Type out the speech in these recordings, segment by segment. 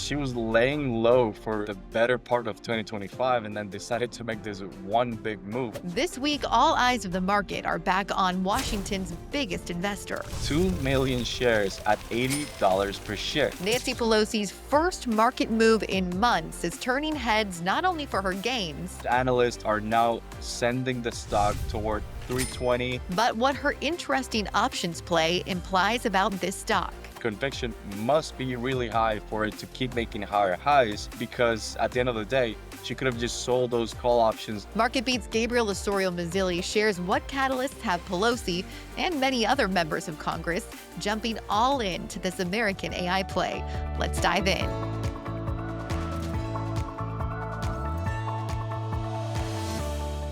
she was laying low for the better part of 2025 and then decided to make this one big move. This week, all eyes of the market are back on Washington's biggest investor. 2 million shares at $80 per share. Nancy Pelosi's first market move in months is turning heads not only for her gains, Analysts are now sending the stock toward 320. but what her interesting options play implies about this stock. Conviction must be really high for it to keep making higher highs because at the end of the day, she could have just sold those call options. MarketBeat's Gabriel Osorio-Mazilli shares what catalysts have Pelosi and many other members of Congress jumping all in to this American AI play. Let's dive in.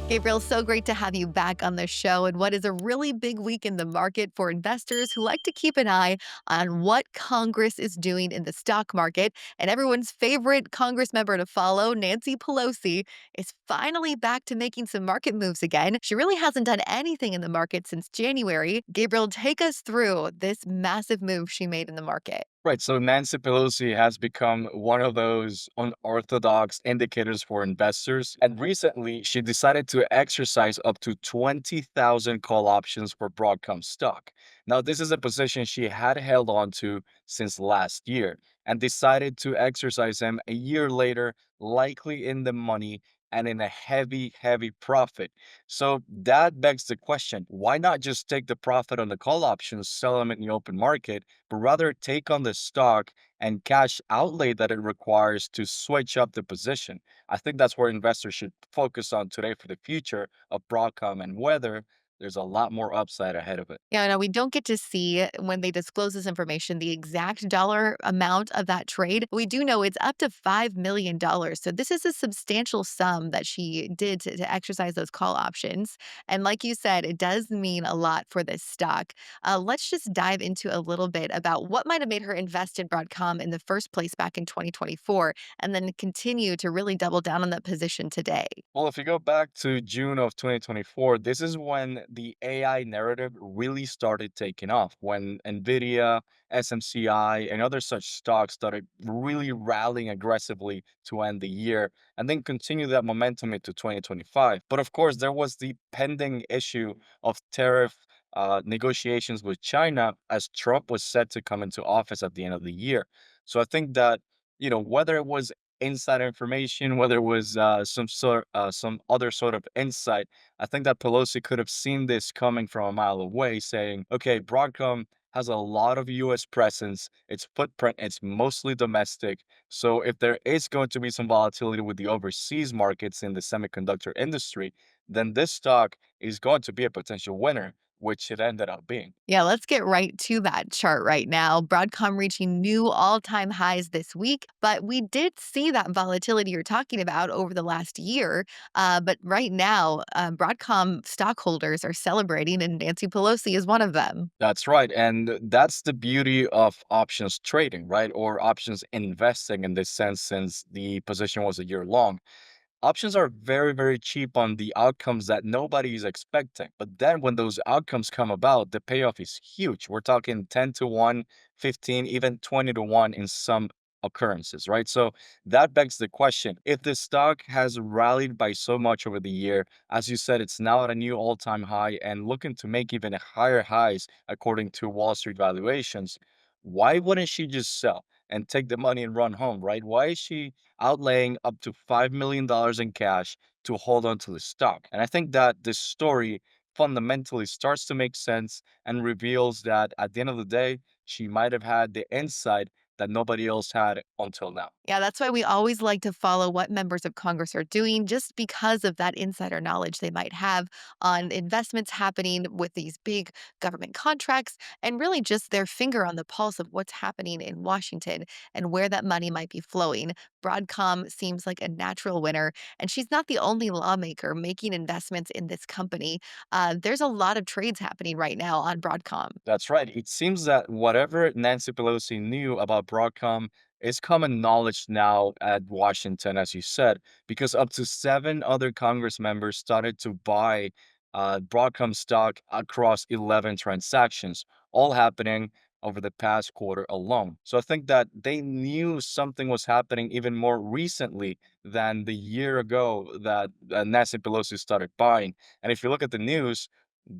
Gabriel, so great to have you back on the show. And what is a really big week in the market for investors who like to keep an eye on what Congress is doing in the stock market. And everyone's favorite Congress member to follow, Nancy Pelosi, is finally back to making some market moves again. She really hasn't done anything in the market since January. Gabriel, take us through this massive move she made in the market. Right. So Nancy Pelosi has become one of those unorthodox indicators for investors. And recently, she decided to exercise up to 20,000 call options for Broadcom stock. Now, this is a position she had held on to since last year and decided to exercise them a year later, likely in the money and in a heavy, heavy profit. So that begs the question, why not just take the profit on the call options, sell them in the open market, but rather take on the stock and cash outlay that it requires to switch up the position? I think that's where investors should focus on today for the future of Broadcom and whether there's a lot more upside ahead of it. Yeah, no, we don't get to see when they disclose this information the exact dollar amount of that trade. We do know it's up to $5 million. So this is a substantial sum that she did to exercise those call options. And like you said, it does mean a lot for this stock. Let's just dive into a little bit about what might have made her invest in Broadcom in the first place back in 2024, and then continue to really double down on that position today. Well, if you go back to June of 2024, this is when the AI narrative really started taking off, when Nvidia, SMCI, and other such stocks started really rallying aggressively to end the year and then continue that momentum into 2025. But of course, there was the pending issue of tariff negotiations with China as Trump was set to come into office at the end of the year. So I think that, whether it was inside information, whether it was some other sort of insight. I think that Pelosi could have seen this coming from a mile away, saying, "Okay, Broadcom has a lot of U.S. presence. Its footprint, it's mostly domestic. So if there is going to be some volatility with the overseas markets in the semiconductor industry, then this stock is going to be a potential winner." Which it ended up being. Yeah, let's get right to that chart right now. Broadcom reaching new all time highs this week, but we did see that volatility you're talking about over the last year. But right now, Broadcom stockholders are celebrating, and Nancy Pelosi is one of them. That's right. And that's the beauty of options trading, right? Or options investing in this sense, since the position was a year long. Options are very, very cheap on the outcomes that nobody is expecting. But then when those outcomes come about, the payoff is huge. We're talking 10 to 1, 15, even 20 to 1 in some occurrences, right? So that begs the question, if the stock has rallied by so much over the year, as you said, it's now at a new all-time high and looking to make even higher highs according to Wall Street valuations, why wouldn't she just sell and take the money and run home, right? Why is she outlaying up to $5 million in cash to hold on to the stock? And I think that this story fundamentally starts to make sense and reveals that at the end of the day, she might have had the insight that nobody else had until now. Yeah, that's why we always like to follow what members of Congress are doing, just because of that insider knowledge they might have on investments happening with these big government contracts, and really just their finger on the pulse of what's happening in Washington and where that money might be flowing. Broadcom seems like a natural winner, and she's not the only lawmaker making investments in this company. There's a lot of trades happening right now on Broadcom. That's right. It seems that whatever Nancy Pelosi knew about Broadcom is common knowledge now at Washington, as you said, because up to seven other Congress members started to buy Broadcom stock across 11 transactions, all happening over the past quarter alone. So I think that they knew something was happening even more recently than the year ago that Nancy Pelosi started buying. And if you look at the news,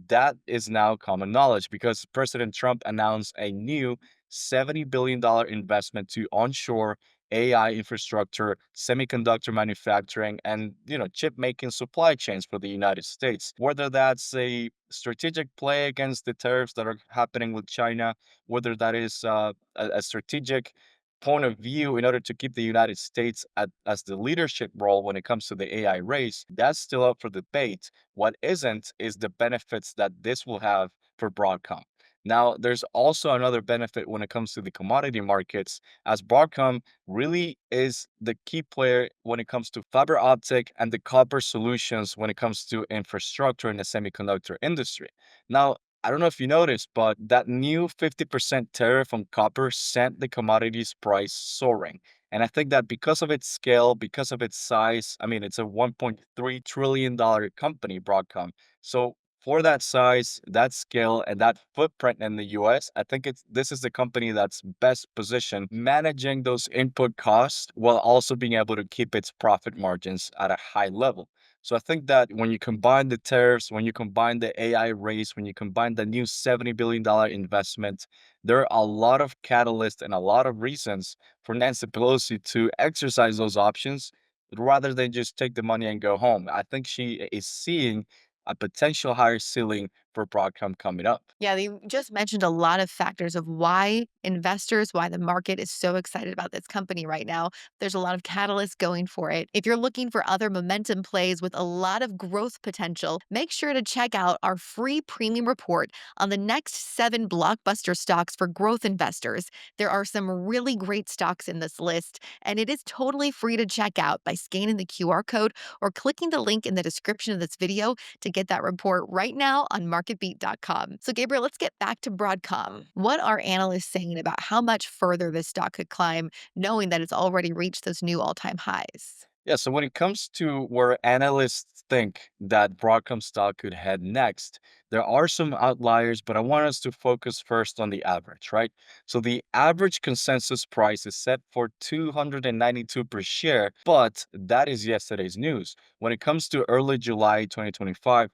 that is now common knowledge because President Trump announced a new $70 billion investment to onshore AI infrastructure, semiconductor manufacturing, and chip making supply chains for the United States. Whether that's a strategic play against the tariffs that are happening with China, whether that is a strategic point of view in order to keep the United States as the leadership role when it comes to the AI race, that's still up for debate. What isn't is the benefits that this will have for Broadcom. Now, there's also another benefit when it comes to the commodity markets, as Broadcom really is the key player when it comes to fiber optic and the copper solutions when it comes to infrastructure in the semiconductor industry. Now, I don't know if you noticed, but that new 50% tariff on copper sent the commodities price soaring. And I think that because of its scale, because of its size, I mean, it's a $1.3 trillion company, Broadcom. So for that size, that scale, and that footprint in the US, I think this is the company that's best positioned managing those input costs while also being able to keep its profit margins at a high level. So I think that when you combine the tariffs, when you combine the AI race, when you combine the new $70 billion investment, there are a lot of catalysts and a lot of reasons for Nancy Pelosi to exercise those options rather than just take the money and go home. I think she is seeing a potential higher ceiling for Broadcom coming up. Yeah, you just mentioned a lot of factors of why investors, why the market is so excited about this company right now. There's a lot of catalysts going for it. If you're looking for other momentum plays with a lot of growth potential, make sure to check out our free premium report on the next 7 blockbuster stocks for growth investors. There are some really great stocks in this list, and it is totally free to check out by scanning the QR code or clicking the link in the description of this video to get that report right now on MarketBeat.com. So, Gabriel, let's get back to Broadcom. What are analysts saying about how much further this stock could climb, knowing that it's already reached those new all time highs? Yeah, so when it comes to where analysts think that Broadcom stock could head next, there are some outliers, but I want us to focus first on the average, right? So the average consensus price is set for 292 per share, but that is yesterday's news. When it comes to early July 2025,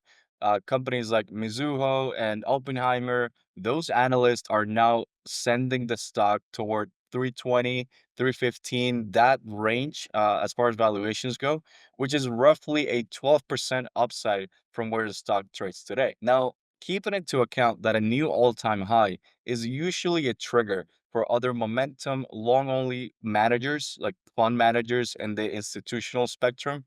companies like Mizuho and Oppenheimer, those analysts are now sending the stock toward 320, 315, that range, as far as valuations go, which is roughly a 12% upside from where the stock trades today. Now, keeping into account that a new all-time high is usually a trigger for other momentum long only managers, like fund managers in the institutional spectrum,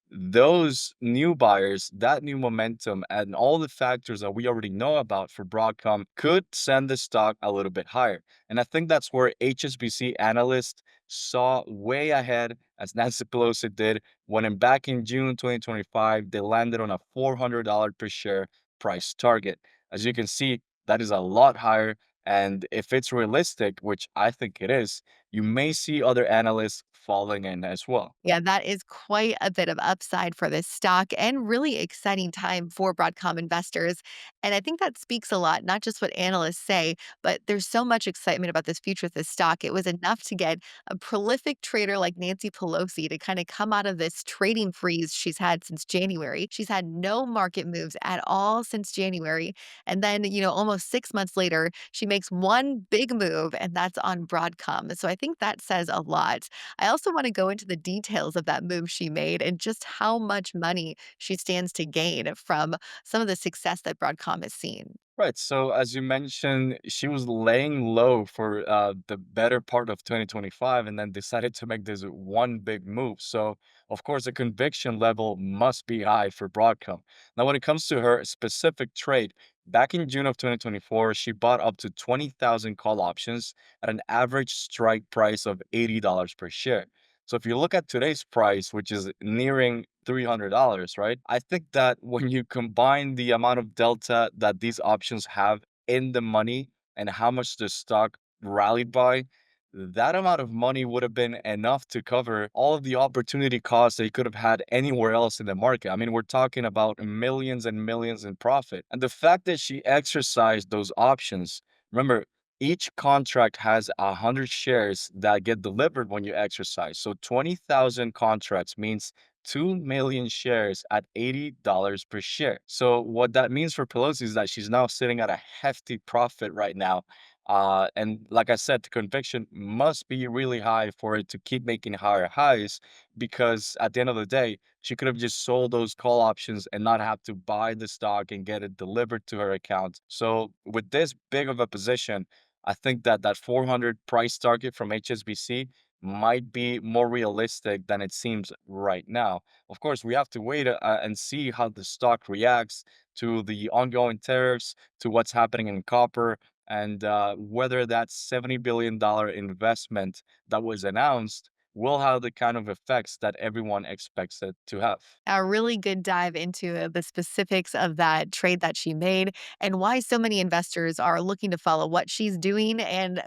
those new buyers, that new momentum, and all the factors that we already know about for Broadcom could send the stock a little bit higher. And I think that's where HSBC analysts saw way ahead, as Nancy Pelosi did, when back in June 2025, they landed on a $400 per share price target. As you can see, that is a lot higher. And if it's realistic, which I think it is, you may see other analysts falling in as well. Yeah, that is quite a bit of upside for this stock and really exciting time for Broadcom investors. And I think that speaks a lot, not just what analysts say, but there's so much excitement about this future of this stock. It was enough to get a prolific trader like Nancy Pelosi to kind of come out of this trading freeze she's had since January. She's had no market moves at all since January. And then, almost 6 months later, she makes one big move, and that's on Broadcom. So I think that says a lot. I also want to go into the details of that move she made and just how much money she stands to gain from some of the success that Broadcom has seen. Right. So as you mentioned, she was laying low for the better part of 2025 and then decided to make this one big move. So of course, the conviction level must be high for Broadcom. Now, when it comes to her specific trade, back in June of 2024, she bought up to 20,000 call options at an average strike price of $80 per share. So if you look at today's price, which is nearing $300, right? I think that when you combine the amount of delta that these options have in the money and how much the stock rallied by, that amount of money would have been enough to cover all of the opportunity costs that you could have had anywhere else in the market. I mean, we're talking about millions and millions in profit. And the fact that she exercised those options, remember, Each contract has 100 shares that get delivered when you exercise. So 20,000 contracts means 2 million shares at $80 per share. So what that means for Pelosi is that she's now sitting at a hefty profit right now. And like I said, the conviction must be really high for it to keep making higher highs because at the end of the day, she could have just sold those call options and not have to buy the stock and get it delivered to her account. So with this big of a position, I think that that 400 price target from HSBC might be more realistic than it seems right now. Of course, we have to wait and see how the stock reacts to the ongoing tariffs, to what's happening in copper, and whether that $70 billion investment that was announced will have the kind of effects that everyone expects it to have. A really good dive into the specifics of that trade that she made and why so many investors are looking to follow what she's doing and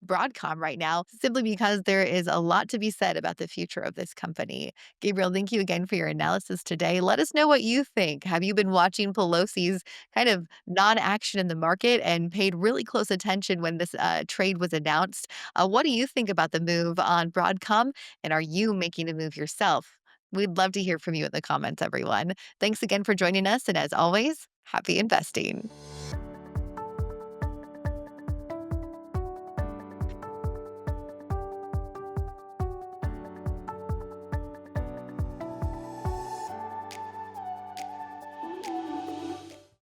Broadcom right now, simply because there is a lot to be said about the future of this company. Gabriel, thank you again for your analysis today. Let us know what you think. Have you been watching Pelosi's kind of non action in the market and paid really close attention when this trade was announced? What do you think about the move on Broadcom? And are you making a move yourself? We'd love to hear from you in the comments, everyone. Thanks again for joining us. And as always, happy investing.